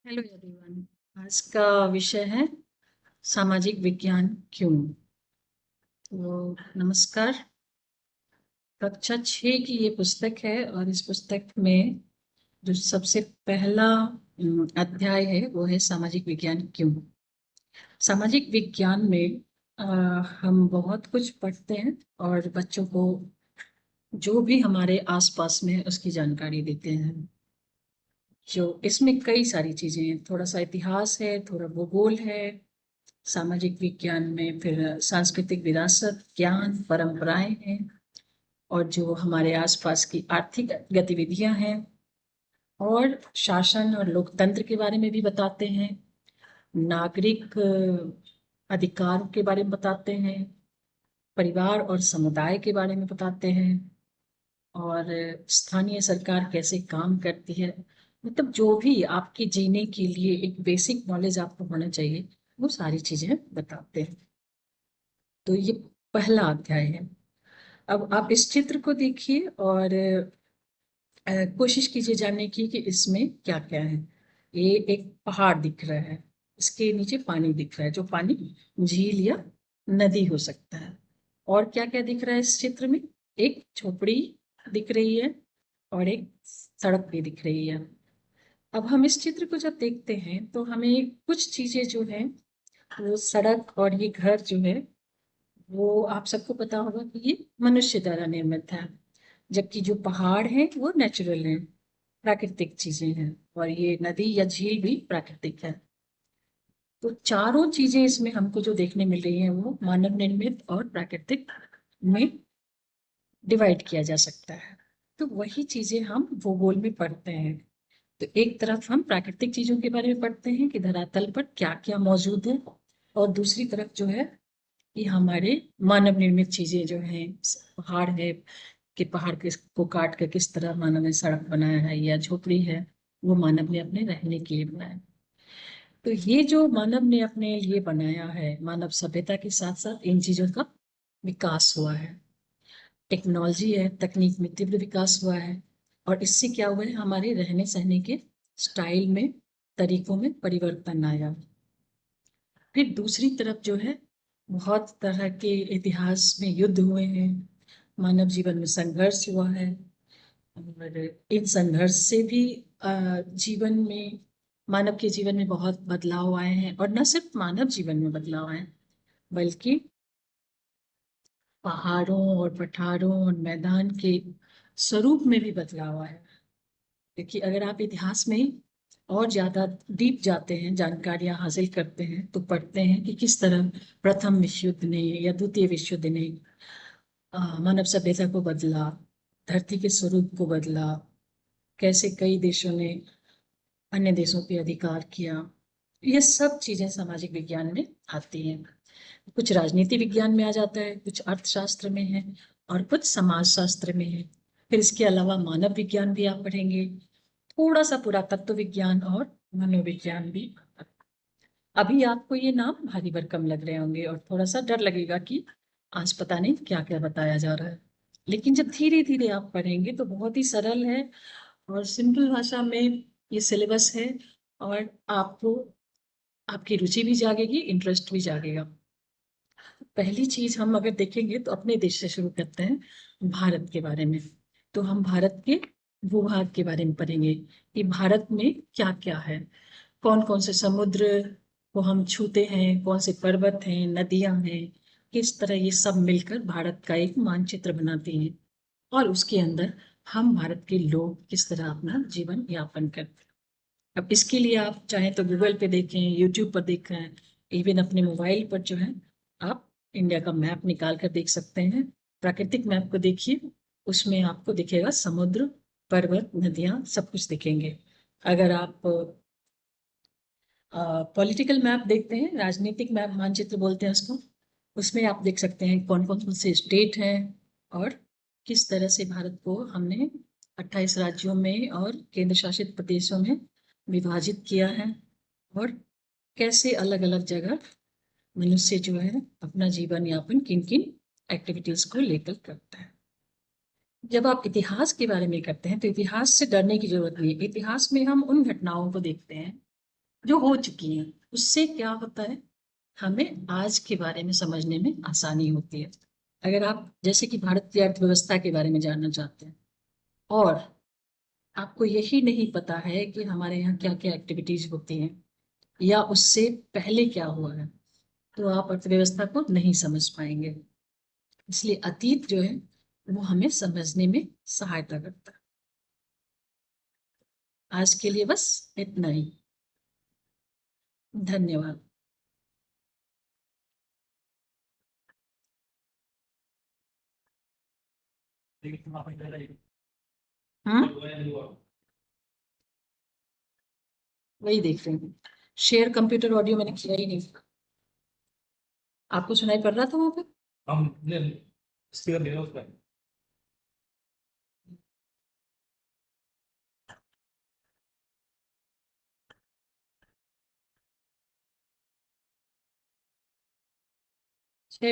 Hello everyone. आज का विषय है सामाजिक विज्ञान क्यों। तो नमस्कार। कक्षा 6 की ये पुस्तक है और इस पुस्तक में जो सबसे पहला अध्याय है वो है सामाजिक विज्ञान क्यों। सामाजिक विज्ञान में अ, हम बहुत कुछ पढ़ते हैं और बच्चों को जो भी हमारे आसपास में है उसकी जानकारी देते हैं। जो इसमें कई सारी चीजें हैं, थोड़ा सा इतिहास है, थोड़ा भूगोल है। सामाजिक विज्ञान में फिर सांस्कृतिक विरासत, ज्ञान, परंपराएं हैं और जो हमारे आसपास की आर्थिक गतिविधियां हैं और शासन और लोकतंत्र के बारे में भी बताते हैं। नागरिक अधिकार के बारे में बताते हैं। परिवार और समुदाय के बारे में बताते हैं और स्थानीय सरकार कैसे काम करती है। मतलब जो भी आपके जीने के लिए एक बेसिक नॉलेज आपको होना चाहिए वो सारी चीजें बताते हैं। तो ये पहला अध्याय है। अब आप इस चित्र को देखिए और कोशिश कीजिए जानने की कि इसमें क्या क्या है। ये एक पहाड़ दिख रहा है, इसके नीचे पानी दिख रहा है, जो पानी झील या नदी हो सकता है। और क्या क्या दिख रहा है इस चित्र में? एक झोपड़ी दिख रही है और एक सड़क भी दिख रही है। अब हम इस चित्र को जब देखते हैं तो हमें कुछ चीजें जो है, वो सड़क और ये घर जो है, वो आप सबको पता होगा कि ये मनुष्य द्वारा निर्मित है। जबकि जो पहाड़ है वो नेचुरल है, प्राकृतिक चीजें हैं। और ये नदी या झील भी प्राकृतिक है। तो चारों चीजें इसमें हमको जो देखने मिल रही है वो मानव निर्मित और प्राकृतिक में डिवाइड किया जा सकता है। तो वही चीजें हम भूगोल में पढ़ते हैं। तो एक तरफ हम प्राकृतिक चीजों के बारे में पढ़ते हैं कि धरातल पर क्या क्या मौजूद है, और दूसरी तरफ जो है कि हमारे मानव निर्मित चीजें जो हैं, पहाड़ है कि पहाड़ को काट कर किस तरह मानव ने सड़क बनाया है, या झोपड़ी है वो मानव ने अपने रहने के लिए बनाया है। तो ये जो मानव ने अपने लिए बनाया है, मानव सभ्यता के साथ साथ इन चीजों का विकास हुआ है। टेक्नोलॉजी है, तकनीक में तीव्र विकास हुआ है। और इससे क्या हुआ है, हमारे रहने सहने के स्टाइल में, तरीकों में परिवर्तन आया। फिर दूसरी तरफ जो है, बहुत तरह के इतिहास में युद्ध हुए हैं, मानव जीवन में संघर्ष हुआ है। और इन संघर्ष से भी जीवन में, मानव के जीवन में बहुत बदलाव आए हैं। और न सिर्फ मानव जीवन में बदलाव आए, बल्कि पहाड़ों और पठारों और मैदान के स्वरूप में भी बदलाव आया है। देखिए, अगर आप इतिहास में और ज्यादा डीप जाते हैं, जानकारियां हासिल करते हैं, तो पढ़ते हैं कि किस तरह प्रथम विश्व युद्ध ने या द्वितीय विश्व युद्ध ने मानव सभ्यता को बदला, धरती के स्वरूप को बदला, कैसे कई देशों ने अन्य देशों पे अधिकार किया। ये सब चीजें सामाजिक विज्ञान में आती हैं। कुछ राजनीति विज्ञान में आ जाता है, कुछ अर्थशास्त्र में है और कुछ समाज शास्त्र में है। फिर इसके अलावा मानव विज्ञान भी आप पढ़ेंगे, थोड़ा सा पुरातत्व विज्ञान और मनोविज्ञान भी। अभी आपको ये नाम भारी भरकम लग रहे होंगे और थोड़ा सा डर लगेगा कि आज पता नहीं क्या क्या बताया जा रहा है। लेकिन जब धीरे धीरे आप पढ़ेंगे तो बहुत ही सरल है और सिंपल भाषा में ये सिलेबस है। और आपको, आपकी रुचि भी जागेगी, इंटरेस्ट भी जागेगा। पहली चीज हम अगर देखेंगे तो अपने देश से शुरू करते हैं, भारत के बारे में। तो हम भारत के भूभाग के बारे में पढ़ेंगे कि भारत में क्या क्या है, कौन कौन से समुद्र को हम छूते हैं, कौन से पर्वत हैं, नदियां हैं, किस तरह ये सब मिलकर भारत का एक मानचित्र बनाती हैं। और उसके अंदर हम भारत के लोग किस तरह अपना जीवन यापन करते हैं। अब इसके लिए आप चाहें तो गूगल पे देखें, यूट्यूब पर देखें, इवन अपने मोबाइल पर जो है आप इंडिया का मैप निकाल कर देख सकते हैं। प्राकृतिक मैप को देखिए, उसमें आपको दिखेगा समुद्र, पर्वत, नदियां सब कुछ दिखेंगे। अगर आप पॉलिटिकल मैप देखते हैं, राजनीतिक मैप, मानचित्र बोलते हैं उसको, उसमें आप देख सकते हैं कौन कौन से स्टेट हैं और किस तरह से भारत को हमने 28 राज्यों में और केंद्र शासित प्रदेशों में विभाजित किया है। और कैसे अलग अलग जगह मनुष्य जो है अपना जीवन यापन किन किन एक्टिविटीज को लेकर करता है। जब आप इतिहास के बारे में करते हैं तो इतिहास से डरने की जरूरत नहीं है। इतिहास में हम उन घटनाओं को देखते हैं जो हो चुकी हैं, उससे क्या होता है, हमें आज के बारे में समझने में आसानी होती है। अगर आप जैसे कि भारतीय अर्थव्यवस्था के बारे में जानना चाहते हैं और आपको यही नहीं पता है कि हमारे यहाँ क्या-क्या एक्टिविटीज होती हैं या उससे पहले क्या हुआ है, तो आप अर्थव्यवस्था को नहीं समझ पाएंगे। इसलिए अतीत जो है वो हमें समझने में सहायता करता है। आज के लिए बस इतना ही। धन्यवाद। हम्म, वही देख रहे हैं। शेयर कंप्यूटर ऑडियो मैंने किया ही नहीं। आपको सुनाई पड़ रहा था वहां पे?